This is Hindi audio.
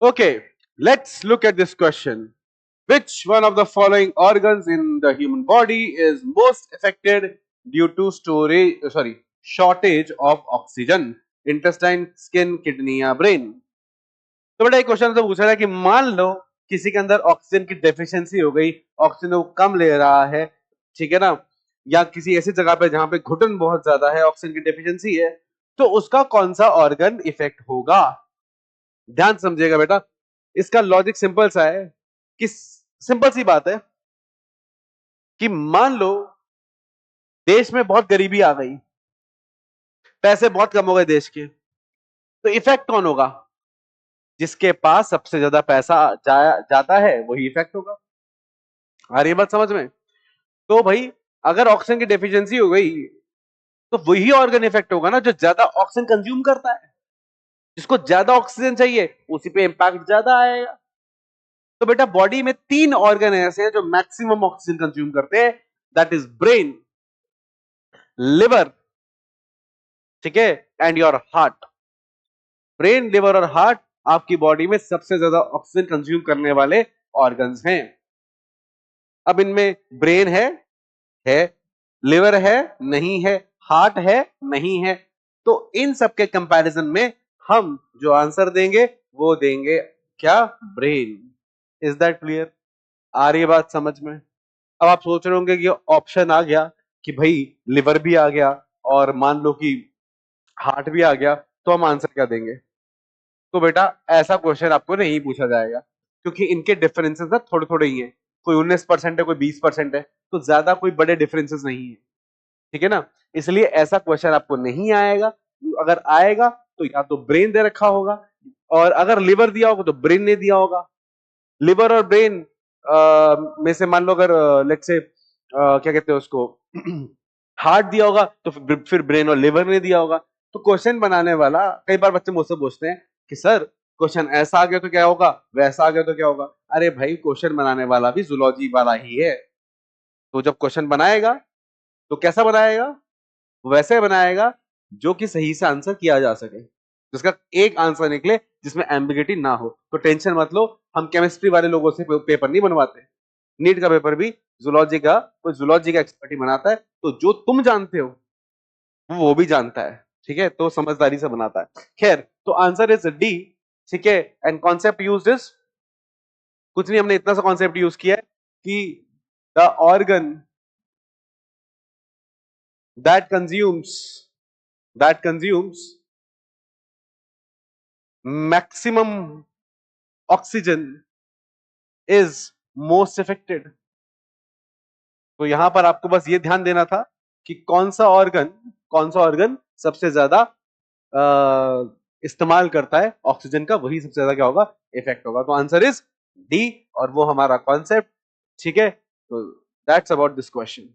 Okay, let's look at this question. Which one of the following organs in the human body is most affected due to shortage of oxygen? Intestine, skin, kidney या brain? तो बेटा एक क्वेश्चन तो पूछा है कि मान लो किसी के अंदर ऑक्सीजन की डेफिशिएंसी हो गई, ऑक्सीजन वो कम ले रहा है, ठीक है ना, या किसी ऐसी जगह पे जहां पे घुटन बहुत ज्यादा है, ऑक्सीजन की डेफिशिएंसी है, तो उसका कौन सा ऑर्गन इफेक्ट होगा? ध्यान समझिएगा बेटा, इसका लॉजिक सिंपल सा है कि सिंपल सी बात है कि मान लो देश में बहुत गरीबी आ गई, पैसे बहुत कम हो गए देश के, तो इफेक्ट कौन होगा? जिसके पास सबसे ज्यादा पैसा जाता है वही इफेक्ट होगा। आ रही है बात समझ में? तो भाई अगर ऑक्सीजन की डेफिशिएंसी हो गई तो वही ऑर्गन इफेक्ट होगा ना जो ज्यादा ऑक्सीजन कंज्यूम करता है। जिसको ज्यादा ऑक्सीजन चाहिए उसी पे इंपैक्ट ज्यादा आएगा। तो बेटा बॉडी में 3 ऑर्गन ऐसे हैं जो मैक्सिमम ऑक्सीजन कंज्यूम करते हैं, दैट इज ब्रेन, लिवर, ठीक है, and your heart. Brain, liver और हार्ट आपकी बॉडी में सबसे ज्यादा ऑक्सीजन कंज्यूम करने वाले ऑर्गन्स हैं। अब इनमें ब्रेन है, लिवर है, नहीं है, हार्ट है, नहीं है, तो इन सब के कंपैरिजन में हम जो आंसर देंगे वो देंगे क्या? ब्रेन। Is that clear? आ रही है बात समझ में? अब आप सोच रहे होंगे कि ऑप्शन आ गया कि भाई लिवर भी आ गया और मान लो कि हार्ट भी आ गया, तो हम आंसर क्या देंगे? तो बेटा ऐसा क्वेश्चन आपको नहीं पूछा जाएगा, क्योंकि इनके डिफरेंसेस ना थोड़े थोड़े ही हैं। कोई 19% है, कोई 20% है, तो ज्यादा कोई बड़े डिफरेंसेस नहीं है, ठीक है ना। इसलिए ऐसा क्वेश्चन आपको नहीं आएगा। अगर आएगा तो या तो ब्रेन दे रखा होगा, और अगर लिवर दिया होगा तो ब्रेन नहीं दिया होगा। लिवर और ब्रेन में से मान लो अगर लेट्स से क्या कहते हैं उसको हार्ट दिया होगा तो फिर ब्रेन और लिवर ने दिया होगा। तो क्वेश्चन बनाने वाला, कई बार बच्चे मुझसे पूछते हैं कि सर क्वेश्चन ऐसा आ गया तो क्या होगा, वैसा आ गया तो क्या होगा? अरे भाई क्वेश्चन बनाने वाला भी जूलॉजी वाला ही है। तो जब क्वेश्चन बनाएगा तो कैसा बनाएगा? वैसे बनाएगा जो कि सही से आंसर किया जा सके, जिसका एक आंसर निकले जिसमें एम्बिगिटी ना हो। तो टेंशन मत लो, हम केमिस्ट्री वाले लोगों से पेपर नहीं बनवाते। नीट का पेपर भी जूलॉजी का कोई जूलॉजी का एक्सपर्ट ही बनाता है, तो जो तुम जानते हो वो भी जानता है, ठीक है, तो समझदारी से बनाता है। खैर, तो आंसर इज डी, ठीक है। एंड कॉन्सेप्ट यूज्ड इज कुछ नहीं, हमने इतना सा कॉन्सेप्ट यूज किया है कि the organ that consumes maximum oxygen is most affected. तो यहां पर आपको बस ये ध्यान देना था कि कौन सा ऑर्गन सबसे ज्यादा इस्तेमाल करता है ऑक्सीजन का, वही सबसे ज्यादा क्या होगा? इफेक्ट होगा। तो आंसर इज डी, और वो हमारा कॉन्सेप्ट, ठीक है। तो दैट्स अबाउट दिस क्वेश्चन।